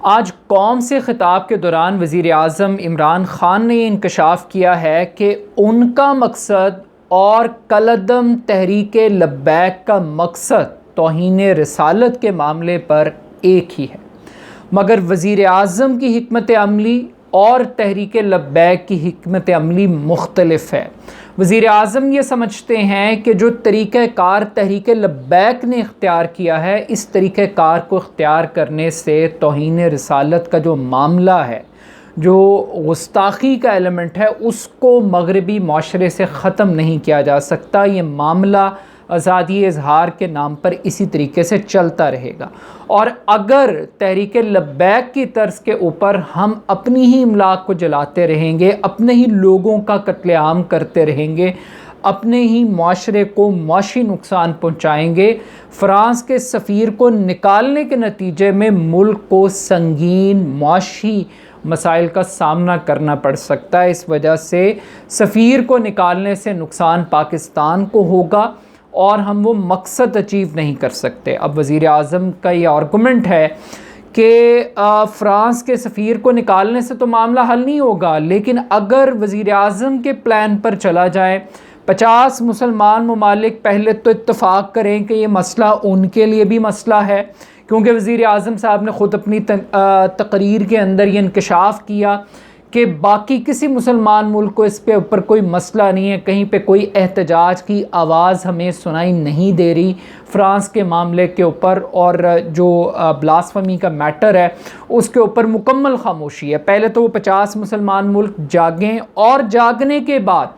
आज कौम से ख़िताब के दौरान वज़ीर आज़म इमरान ख़ान ने इंकशाफ किया है कि उनका मकसद और कलअदम तहरीक लब्बैक का मकसद तौहीन रिसालत के मामले पर एक ही है, मगर वज़ीर आज़म की हिकमत अमली और तहरीक लब्बैक की हिकमत अमली मुख्तलिफ है। वज़ीर आज़म ये समझते हैं कि जो तरीक़ाकार तहरीक लब्बैक ने इख्तियार किया है, इस तरीक़ाकार को इख्तियार करने से तौहीन रिसालत का जो मामला है, जो गुस्ताखी का एलिमेंट है, उसको मगरबी माशरे से ख़त्म नहीं किया जा सकता। ये मामला आज़ादी इज़हार के नाम पर इसी तरीके से चलता रहेगा। और अगर तहरीक लब्बैक की तर्ज के ऊपर हम अपनी ही इमलाक को जलाते रहेंगे, अपने ही लोगों का कत्लेआम करते रहेंगे, अपने ही माशरे को माशी नुकसान पहुँचाएँगे, फ़्रांस के सफ़ीर को निकालने के नतीजे में मुल्क को संगीन माशी मसाइल का सामना करना पड़ सकता है। इस वजह से सफ़ीर को निकालने से नुकसान पाकिस्तान को होगा और हम वो मकसद अचीव नहीं कर सकते। अब वज़ीर आज़म का ये आर्गूमेंट है कि फ़्रांस के सफ़ीर को निकालने से तो मामला हल नहीं होगा, लेकिन अगर वज़ीर आज़म के प्लान पर चला जाए, 50 मुसलमान ममालिक पहले तो इत्तफ़ाक़ करें कि ये मसला उनके लिए भी मसला है, क्योंकि वज़ीर आज़म साहब ने ख़ुद अपनी तकरीर के अंदर ये इंकशाफ किया कि बाकी किसी मुसलमान मुल्क को इस पे ऊपर कोई मसला नहीं है, कहीं पे कोई एहतजाज की आवाज़ हमें सुनाई नहीं दे रही फ़्रांस के मामले के ऊपर, और जो ब्लास्फेमी का मैटर है उसके ऊपर मुकम्मल खामोशी है। पहले तो वो 50 मुसलमान मुल्क जागें और जागने के बाद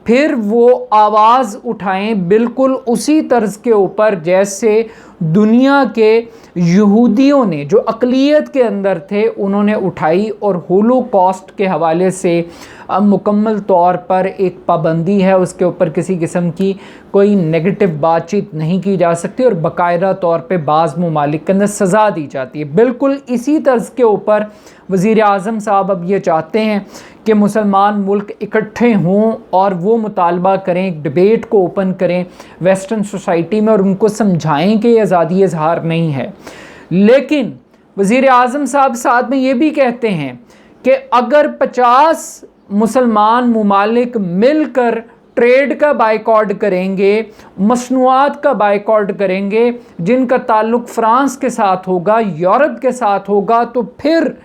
फिर वो आवाज़ उठाएं बिल्कुल उसी तर्ज के ऊपर जैसे दुनिया के यहूदियों ने, जो अक़लियत के अंदर थे, उन्होंने उठाई। और होलोकॉस्ट के हवाले से अब मुकम्मल तौर पर एक पाबंदी है, उसके ऊपर किसी किस्म की कोई नेगेटिव बातचीत नहीं की जा सकती और बाकायदा तौर पे बाज़ ममालिक के अंदर सज़ा दी जाती है। बिल्कुल इसी तर्ज के ऊपर वज़ीर आज़म साहब अब ये चाहते हैं कि मुसलमान मुल्क इकट्ठे हों और वो मुतालबा करें, एक डिबेट को ओपन करें वेस्टर्न सोसाइटी में और उनको समझाएं कि आज़ादी इज़हार नहीं है। लेकिन वज़ीर आज़म साहब साथ में ये भी कहते हैं कि अगर 50 मुसलमान ममालिक मिलकर ट्रेड का बाइकॉट करेंगे, मसनूआत का बाइकॉट करेंगे जिनका ताल्लुक़ फ़्रांस के साथ होगा, यूरोप के साथ होगा, तो फिर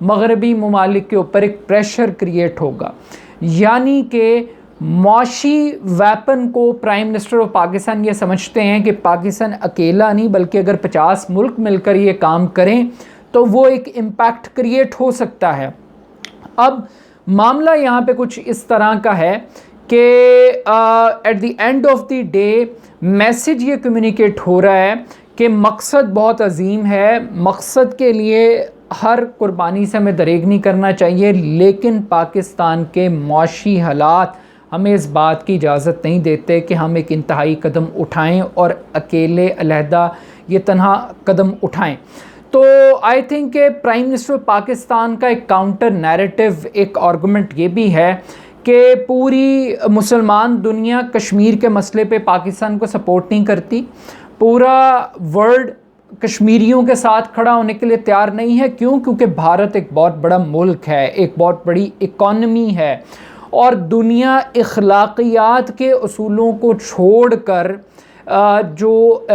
मगरबी ममालिक के ऊपर एक प्रेशर क्रिएट होगा। यानी कि माशी वेपन को प्राइम मिनिस्टर ऑफ पाकिस्तान ये समझते हैं कि पाकिस्तान अकेला नहीं, बल्कि अगर 50 मुल्क मिलकर ये काम करें तो वो एक इम्पैक्ट क्रिएट हो सकता है। अब मामला यहाँ पे कुछ इस तरह का है कि at the end of the day message ये कम्युनिकेट हो रहा है कि मकसद बहुत अजीम है, मकसद के लिए हर कुर्बानी से हमें दरेग नहीं करना चाहिए, लेकिन पाकिस्तान के माशी हालात हमें इस बात की इजाज़त नहीं देते कि हम एक इंतहाई कदम उठाएं और अकेले अलहदा ये तन्हा कदम उठाएं। तो आई थिंक कि प्राइम मिनिस्टर पाकिस्तान का एक काउंटर नैरेटिव, एक आर्गूमेंट ये भी है कि पूरी मुसलमान दुनिया कश्मीर के मसले पे पाकिस्तान को सपोर्ट नहीं करती, पूरा वर्ल्ड कश्मीरियों के साथ खड़ा होने के लिए तैयार नहीं है। क्यों? क्योंकि भारत एक बहुत बड़ा मुल्क है, एक बहुत बड़ी इकॉनमी है और दुनिया अखलाकियात के असूलों को छोड़कर जो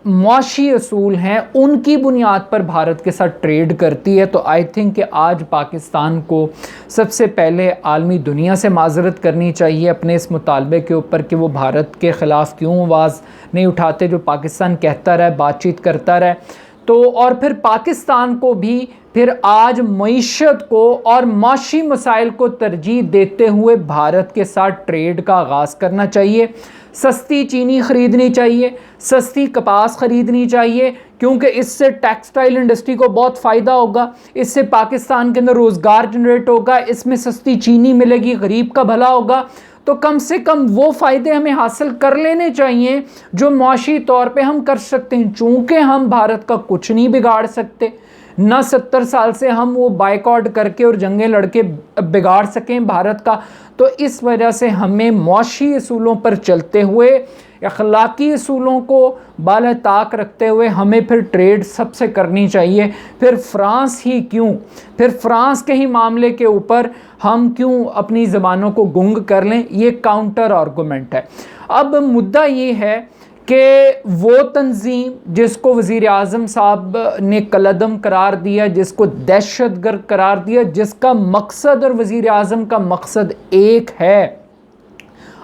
मुआशी असूल हैं उनकी बुनियाद पर भारत के साथ ट्रेड करती है। तो आई थिंक कि आज पाकिस्तान को सबसे पहले आलमी दुनिया से माज़रत करनी चाहिए अपने इस मुतालबे के ऊपर कि वो भारत के ख़िलाफ़ क्यों आवाज़ नहीं उठाते, जो पाकिस्तान कहता रहे, बातचीत करता रहे। तो और फिर पाकिस्तान को भी फिर आज मईशत को और माशी मसाइल को तरजीह देते हुए भारत के साथ ट्रेड का आगाज़ करना चाहिए। सस्ती चीनी ख़रीदनी चाहिए, सस्ती कपास ख़रीदनी चाहिए, क्योंकि इससे टेक्सटाइल इंडस्ट्री को बहुत फ़ायदा होगा, इससे पाकिस्तान के अंदर रोज़गार जनरेट होगा, इसमें सस्ती चीनी मिलेगी, गरीब का भला होगा। तो कम से कम वो फ़ायदे हमें हासिल कर लेने चाहिए जो मुआशी तौर पे हम कर सकते हैं। चूँकि हम भारत का कुछ नहीं बिगाड़ सकते, ना 70 साल से हम वो बाइकआउट करके और जंगें लड़के बिगाड़ सकें भारत का, तो इस वजह से हमें मुआशी असूलों पर चलते हुए अखलाकी असूलों को बाला ताक रखते हुए हमें फिर ट्रेड सबसे करनी चाहिए। फिर फ्रांस ही क्यों, फिर फ्रांस के ही मामले के ऊपर हम क्यों अपनी ज़बानों को गुंग कर लें, ये काउंटर आर्गूमेंट है। अब मुद्दा ये है कि वो तंजीम जिसको वज़ीर आज़म साहब ने कलदम करार दिया, जिसको दहशतगर्द करार दिया, जिसका मकसद और वज़ीर आज़म का मकसद एक है,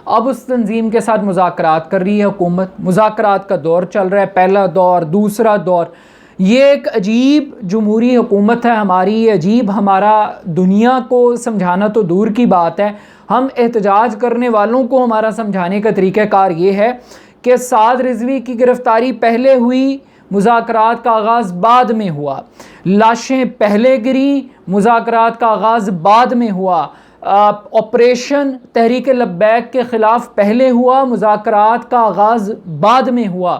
अब उस तंजीम के साथ मुज़ाकरात कर रही है हुकूमत। मुज़ाकरात का दौर चल रहा है, पहला दौर, दूसरा दौर। ये एक अजीब जमहूरी हुकूमत है हमारी, ये अजीब हमारा दुनिया को समझाना तो दूर की बात है, हम एहतजाज करने वालों को हमारा समझाने का तरीक़ाकार ये है कि साद रिजवी की गिरफ़्तारी पहले हुई, मुज़ाकरात का आगाज़ बाद में हुआ, लाशें पहले गिरी, मुज़ाकरात का आगाज़ बाद में हुआ, ऑपरेशन तहरीक लब्बैक के ख़िलाफ़ पहले हुआ, मुज़ाकरात का आगाज़ बाद में हुआ।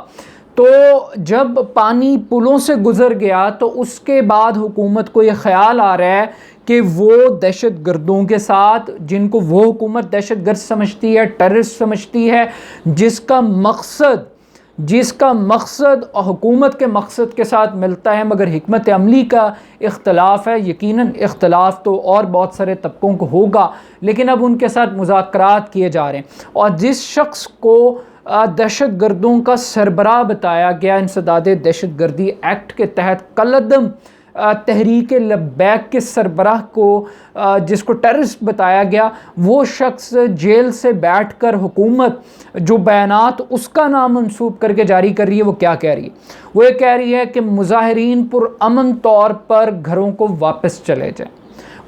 तो जब पानी पुलों से गुज़र गया तो उसके बाद हुकूमत को ये ख़्याल आ रहा है कि वो दहशत गर्दों के साथ, जिनको वो हुकूमत दहशत गर्द समझती है, टेररिस्ट समझती है, जिसका मकसद हुकूमत के मकसद के साथ मिलता है, मगर हिकमत अमली का इख्तलाफ है। यकीनन इख्तलाफ तो और बहुत सारे तबकों को होगा, लेकिन अब उनके साथ मुज़ाकरात किए जा रहे हैं। और जिस शख्स को दहशत गर्दों का सरबराह बताया गया इंसदाद दहशत गर्दी एक्ट के तहत, कलदम तहरीक लब्बैक के सरबराह को जिसको टेररिस्ट बताया गया, वो शख्स जेल से बैठकर हुकूमत जो बयानात उसका नाम मंसूब करके जारी कर रही है, वो क्या कह रही है? वो ये कह रही है कि मुजाहिरीन पुरअमन तौर पर घरों को वापस चले जाएं,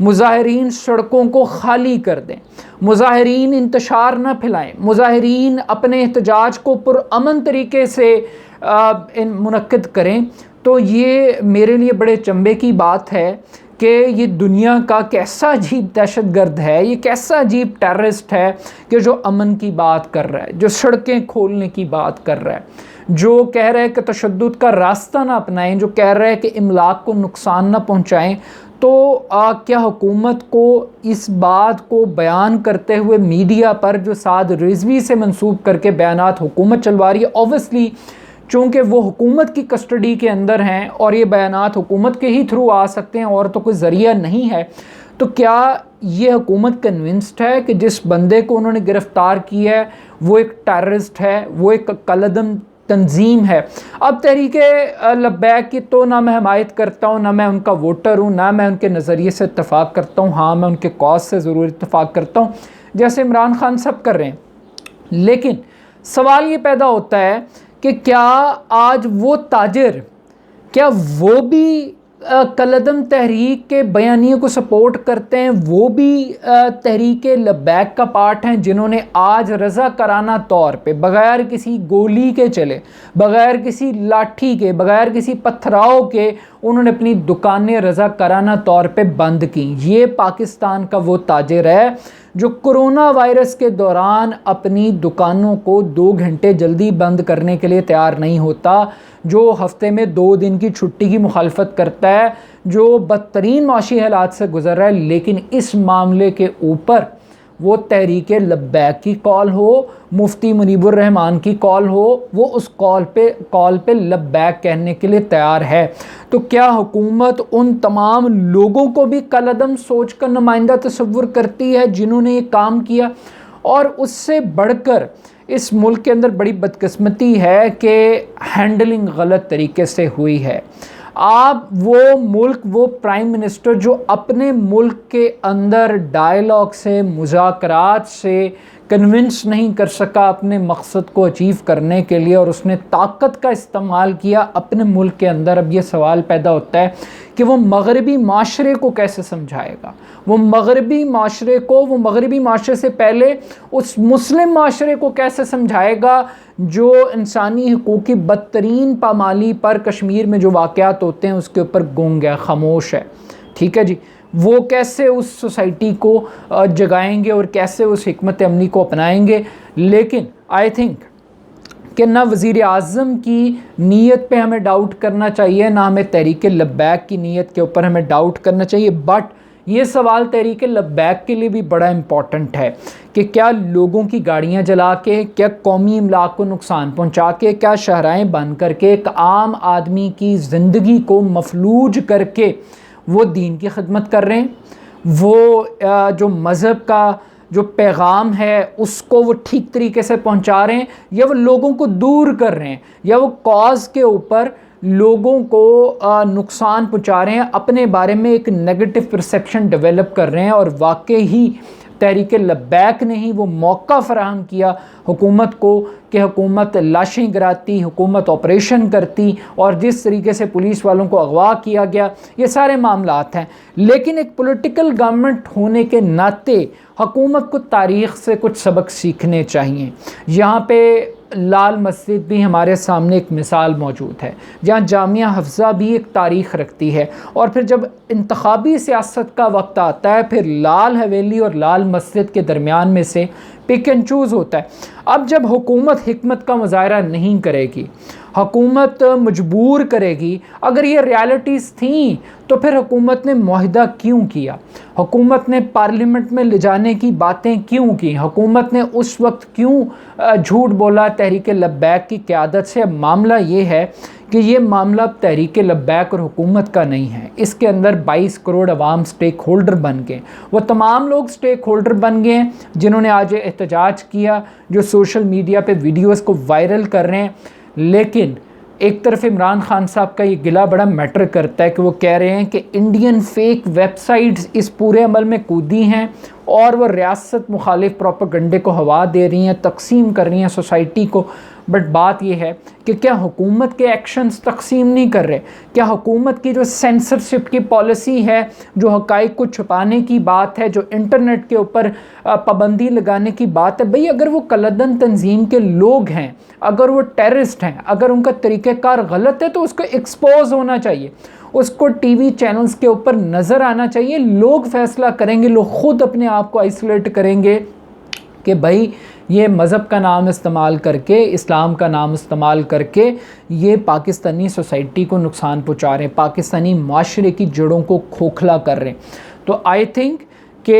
मुजाहिरीन सड़कों को खाली कर दें, मुजाहिरीन इंतशार न फैलाएं, मुजाहिरीन अपने एहतजाज को पुरअमन तरीके से मुनक्किद करें। तो ये मेरे लिए बड़े चंबे की बात है कि ये दुनिया का कैसा अजीब दहशतगर्द है, ये कैसा अजीब टेररिस्ट है कि जो अमन की बात कर रहा है, जो सड़कें खोलने की बात कर रहा है, जो कह रहा है कि तशद्दुद का रास्ता ना अपनाएं, जो कह रहा है कि इमलाक को नुकसान ना पहुँचाएँ। तो क्या हुकूमत को इस बात को बयान करते हुए मीडिया पर जो साद रिजवी से मंसूब करके बयानात हुकूमत चलवा रही है, ऑब्वियसली चूँकि वो हुकूमत की कस्टडी के अंदर हैं और ये बयानात हुकूमत के ही थ्रू आ सकते हैं और तो कोई ज़रिया नहीं है, तो क्या ये हुकूमत कन्विंस्ड है कि जिस बंदे को उन्होंने गिरफ़्तार किया है वो एक टेररिस्ट है, वो एक कलदम तंजीम है? अब तहरीक लब्बैक की तो ना मैं हमायत करता हूँ, ना मैं उनका वोटर हूँ, ना मैं उनके नज़रिए से इत्तफ़ाक़ करता हूँ। हाँ, मैं उनके कॉज से ज़रूर इत्तफ़ाक़ करता हूँ जैसे इमरान खान सब कर रहे हैं। लेकिन सवाल ये पैदा होता है कि क्या आज वो ताजिर, क्या वो भी कलदम तहरीक के बयानियों को सपोर्ट करते हैं, वो भी तहरीक लब्बैक का पार्ट हैं, जिन्होंने आज रज़ाकाराना तौर पे बग़ैर किसी गोली के चले, बग़ैर किसी लाठी के, बग़ैर किसी पथराव के उन्होंने अपनी दुकानें रज़ाकाराना तौर पे बंद की? ये पाकिस्तान का वो ताजिर है जो कोरोना वायरस के दौरान अपनी दुकानों को 2 घंटे जल्दी बंद करने के लिए तैयार नहीं होता, जो हफ्ते में 2 दिन की छुट्टी की मुखालफत करता है, जो बदतरीन माशी हालात से गुजर रहा है। लेकिन इस मामले के ऊपर वो तहरीक लब्बैक की कॉल हो, मुफ्ती मुनीबुर रहमान की कॉल हो, वो उस कॉल पे लब्बैक कहने के लिए तैयार है। तो क्या हुकूमत उन तमाम लोगों को भी कलदम सोच कर नुमाइंदा तस्वुर करती है जिन्होंने ये काम किया? और उससे बढ़कर इस मुल्क के अंदर बड़ी बदकिस्मती है कि हैंडलिंग गलत तरीके से हुई है। आप वो प्राइम मिनिस्टर जो अपने मुल्क के अंदर डायलॉग से, मुज़ाकरात से कन्विंस नहीं कर सका अपने मकसद को अचीव करने के लिए, और उसने ताकत का इस्तेमाल किया अपने मुल्क के अंदर। अब ये सवाल पैदा होता है कि वो मगरबी माशरे को कैसे समझाएगा, वो मगरबी माशरे से पहले उस मुस्लिम माशरे को कैसे समझाएगा जो इंसानी हुकूक की बदतरीन पामाली पर कश्मीर में जो वाक़यात होते हैं उसके ऊपर गूंग है, खामोश है। ठीक है जी, वो कैसे उस सोसाइटी को जगाएंगे और कैसे उस हिकमत अमली को अपनाएंगे? लेकिन आई थिंक कि ना वज़ीर आज़म की नीयत पे हमें डाउट करना चाहिए, ना हमें तहरीक लब्बैक की नीयत के ऊपर हमें डाउट करना चाहिए। बट ये सवाल तहरीक लब्बैक के लिए भी बड़ा इम्पॉर्टेंट है कि क्या लोगों की गाड़ियाँ जला के, क्या कौमी इमलाक को नुकसान पहुँचा के, क्या शहराएँ बंद करके, एक आम आदमी की ज़िंदगी को मफलूज करके वो दीन की खिदमत कर रहे हैं, वो जो मज़हब का जो पैगाम है उसको वो ठीक तरीके से पहुंचा रहे हैं, या वो लोगों को दूर कर रहे हैं, या वो कॉज के ऊपर लोगों को नुकसान पहुंचा रहे हैं, अपने बारे में एक नेगेटिव परसेप्शन डेवलप कर रहे हैं। और वाकई ही तहरीक लब्बैक ने ही वो मौका फराहम किया हुकूमत को कि हुकूमत लाशें गिराती, हुकूमत ऑपरेशन करती, और जिस तरीके से पुलिस वालों को अगवा किया गया, ये सारे मामलात हैं। लेकिन एक पॉलिटिकल गवर्नमेंट होने के नाते हुकूमत को तारीख़ से कुछ सबक सीखने चाहिए। यहाँ पे लाल मस्जिद भी हमारे सामने एक मिसाल मौजूद है, जहाँ जामिया हफ्ज़ा भी एक तारीख़ रखती है, और फिर जब इंतखाबी सियासत का वक्त आता है फिर लाल हवेली और लाल मस्जिद के दरमियान में से पिक एंड चूज़ होता है। अब जब हुकूमत हिकमत का मुजाहरा नहीं करेगी, हुकूमत मजबूर करेगी, अगर ये रियलिटीज़ थी तो फिर हुकूमत ने मुआहिदा क्यों किया, हुकूमत ने पार्लियामेंट में ले जाने की बातें क्यों की, हुकूमत ने उस वक्त क्यों झूठ बोला तहरीक लब्बैक की क़यादत से। अब मामला ये है कि ये मामला तहरीक लब्बैक और हुकूमत का नहीं है, इसके अंदर 22 करोड़ अवाम स्टेक होल्डर बन गए। वो तमाम लोग स्टेक होल्डर बन गए हैं जिन्होंने आज एहतजाज किया, जो सोशल मीडिया पे वीडियोस को वायरल कर रहे हैं। लेकिन एक तरफ इमरान खान साहब का ये गिला बड़ा मैटर करता है कि वो कह रहे हैं कि इंडियन फेक वेबसाइट्स इस पूरे अमल में कूदी हैं और वो रियासत मुखालिफ प्रोपेगेंडे को हवा दे रही हैं, तकसीम कर रही हैं सोसाइटी को। बट बात यह है कि क्या हुकूमत के एक्शंस तकसीम नहीं कर रहे, क्या हुकूमत की जो सेंसरशिप की पॉलिसी है, जो हक़ाइक़ को छुपाने की बात है, जो इंटरनेट के ऊपर पाबंदी लगाने की बात है, भाई अगर वो कलदन तंजीम के लोग हैं, अगर वो टेररिस्ट हैं, अगर उनका तरीक़ेकार गलत है तो उसको एक्सपोज होना चाहिए, उसको टीवी चैनल्स के ऊपर नज़र आना चाहिए। लोग फ़ैसला करेंगे, लोग ख़ुद अपने आप को आइसोलेट करेंगे कि भाई ये मज़हब का नाम इस्तेमाल करके, इस्लाम का नाम इस्तेमाल करके ये पाकिस्तानी सोसाइटी को नुकसान पहुंचा रहे हैं, पाकिस्तानी माशरे की जड़ों को खोखला कर रहे हैं। तो आई थिंक कि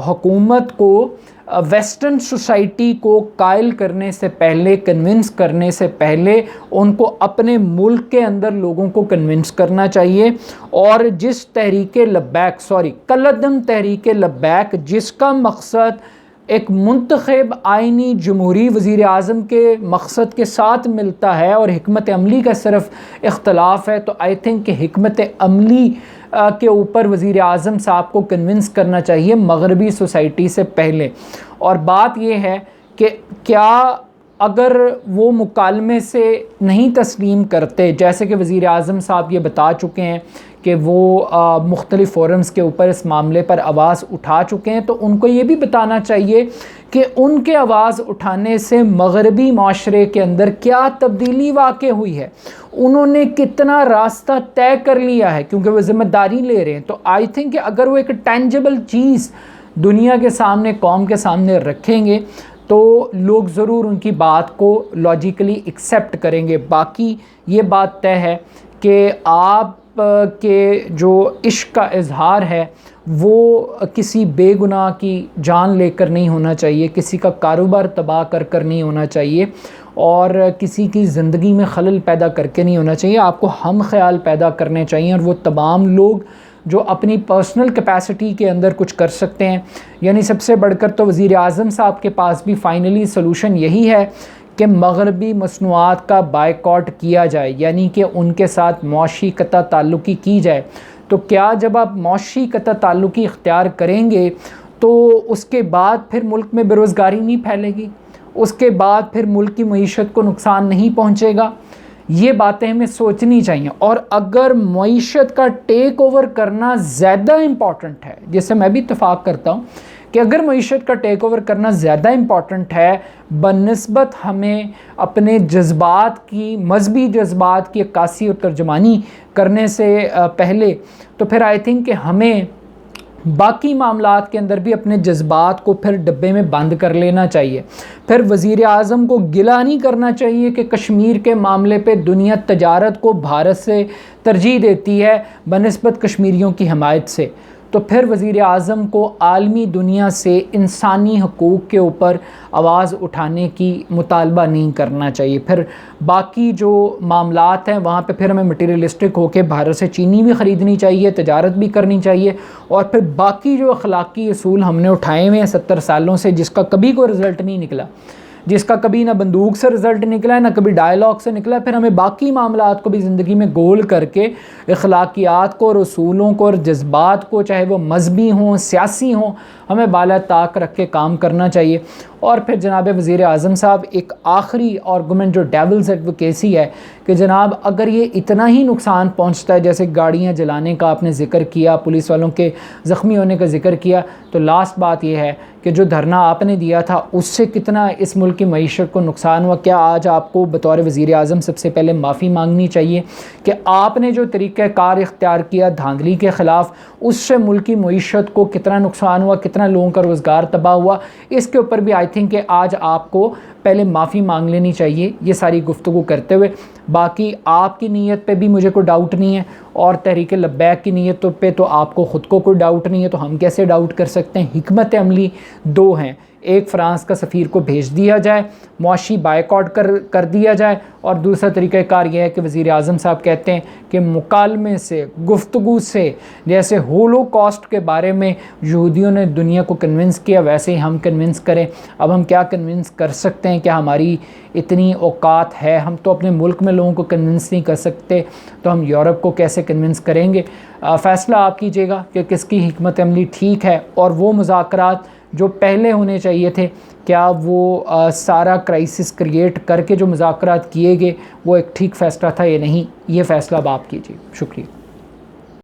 हुकूमत को वेस्टर्न सोसाइटी को कायल करने से पहले, कन्विंस करने से पहले उनको अपने मुल्क के अंदर लोगों को कन्विंस करना चाहिए। और जिस कलअदम तहरीक लब्बैक, जिसका मकसद एक मुंतखब आइनी जमहूरी वज़ीर आज़म के मकसद के साथ मिलता है और हिकमत अमली का सिर्फ इख्तलाफ है, तो आई थिंक कि हिकमत अमली के ऊपर वज़ीर आज़म साहब को कन्विंस करना चाहिए मगरबी सोसाइटी से पहले। और बात यह है कि क्या अगर वो मुकालमे से नहीं तस्लीम करते, जैसे कि वज़ीर आज़म साहब ये बता चुके हैं कि वो मुख्तलिफ़ फ़ोरम्स के ऊपर इस मामले पर आवाज़ उठा चुके हैं, तो उनको ये भी बताना चाहिए कि उनके आवाज़ उठाने से मगरबी माशरे के अंदर क्या तब्दीली वाक़ हुई है, उन्होंने कितना रास्ता तय कर लिया है, क्योंकि वो ज़िम्मेदारी ले रहे हैं। तो आई थिंक कि अगर वो एक टेंजिबल चीज़ दुनिया के सामने, कौम के सामने रखेंगे तो लोग ज़रूर उनकी बात को लॉजिकली एक्सेप्ट करेंगे। बाकी ये बात तय है कि आप के जो इश्क का इजहार है वो किसी बेगुनाह की जान लेकर नहीं होना चाहिए, किसी का कारोबार तबाह कर नहीं होना चाहिए, और किसी की ज़िंदगी में खलल पैदा करके नहीं होना चाहिए। आपको हम ख्याल पैदा करने चाहिए, और वो तमाम लोग जो अपनी पर्सनल कैपेसिटी के अंदर कुछ कर सकते हैं। यानी सबसे बढ़कर तो वज़ीर आज़म साहब के पास भी फ़ाइनली सलूशन यही है कि मगरबी मसनूआत का बायकॉट किया जाए, यानी कि उनके साथ मौशी कता ताल्लुकी की जाए। तो क्या जब आप मौशी कता ताल्लुकी इख्तियार करेंगे तो उसके बाद फिर मुल्क में बेरोज़गारी नहीं फैलेगी, उसके बाद फिर मुल्क की मईशत को नुकसान नहीं पहुँचेगा? ये बातें हमें सोचनी चाहिए। और अगर मईशत का टेक ओवर करना ज़्यादा इम्पॉर्टेंट है, जैसे मैं भी इत्तेफाक करता हूँ कि अगर मईशत का टेक ओवर करना ज़्यादा इम्पॉर्टेंट है बनिस्बत हमें अपने जज्बात की, मजहबी जज्बात की अक्कासी और तर्जमानी करने से पहले, तो फिर आई थिंक कि हमें बाकी मामलात के अंदर भी अपने जज्बात को फिर डब्बे में बंद कर लेना चाहिए। फिर वज़ीर आज़म को गिला नहीं करना चाहिए कि कश्मीर के मामले पे दुनिया तजारत को भारत से तरजीह देती है बनिस्बत कश्मीरियों की हमायत से। तो फिर वज़ीर आज़म को आलमी दुनिया से इंसानी हकूक़ के ऊपर आवाज़ उठाने की मुतालबा नहीं करना चाहिए। फिर बाकी जो मामलात हैं वहाँ पे फिर हमें मटीरियलिस्टिक होकर बाहर से चीनी भी ख़रीदनी चाहिए, तजारत भी करनी चाहिए, और फिर बाकी जो अखलाकी असूल हमने उठाए हुए हैं 70 सालों से, जिसका कभी कोई रिज़ल्ट नहीं निकला, जिसका कभी ना बंदूक से रिज़ल्ट निकला है ना कभी डायलॉग से निकला है, फिर हमें बाकी मामलात को भी ज़िंदगी में गोल करके अखलाकियात को और असूलों को और जज्बात को, चाहे वो मजहबी हों सियासी हों, हमें बाला ताक रख के काम करना चाहिए। और फिर जनाब वज़ीर आज़म साहब एक आखिरी आर्गूमेंट जो डेविल्स एडवोकेसी है कि जनाब अगर ये इतना ही नुकसान पहुंचता है, जैसे गाड़ियां जलाने का आपने ज़िक्र किया, पुलिस वालों के ज़ख्मी होने का ज़िक्र किया, तो लास्ट बात यह है कि जो धरना आपने दिया था उससे कितना इस मुल्क की मईशत को नुकसान हुआ। क्या आज आपको बतौर वज़ीर आज़म सबसे पहले माफ़ी मांगनी चाहिए कि आपने जो तरीक़ाकार इख्तियार किया धांधली के ख़िलाफ़, उससे मुल्क की मईशत को कितना नुकसान हुआ, कितना लोगों का रोज़गार तबाह हुआ, इसके ऊपर भी आई थिंक कि आज आपको पहले माफ़ी मांग लेनी चाहिए ये सारी गुफ्तगू करते हुए। बाकी आपकी नीयत पे भी मुझे कोई डाउट नहीं है, और तहरीक लब्बैक की नीयत पे तो आपको ख़ुद को कोई डाउट नहीं है, तो हम कैसे डाउट कर सकते हैं। हिकमत अमली दो हैं, एक फ़्रांस का सफ़ीर को भेज दिया जाए, मुआशी बायकॉट कर दिया जाए, और दूसरा तरीक़ाकार यह है कि वज़ीर आज़म साहब कहते हैं कि मुकालमे से, गुफ्तगू से, जैसे होलोकॉस्ट के बारे में यहूदियों ने दुनिया को कन्विंस किया वैसे ही हम कन्विंस करें। अब हम क्या कन्विंस कर सकते हैं, क्या हमारी इतनी औकात है? हम तो अपने मुल्क में लोगों को कन्विंस नहीं कर सकते, तो हम यूरोप को कैसे कन्विंस करेंगे? फ़ैसला आप कीजिएगा कि किसकी हिकमत अमली ठीक है, और वो मुज़ाकरात जो पहले होने चाहिए थे, क्या वो सारा क्राइसिस क्रिएट करके जो मुज़ाकरात किए गए वो एक ठीक फ़ैसला था या नहीं? ये फ़ैसला अब आप कीजिए। शुक्रिया।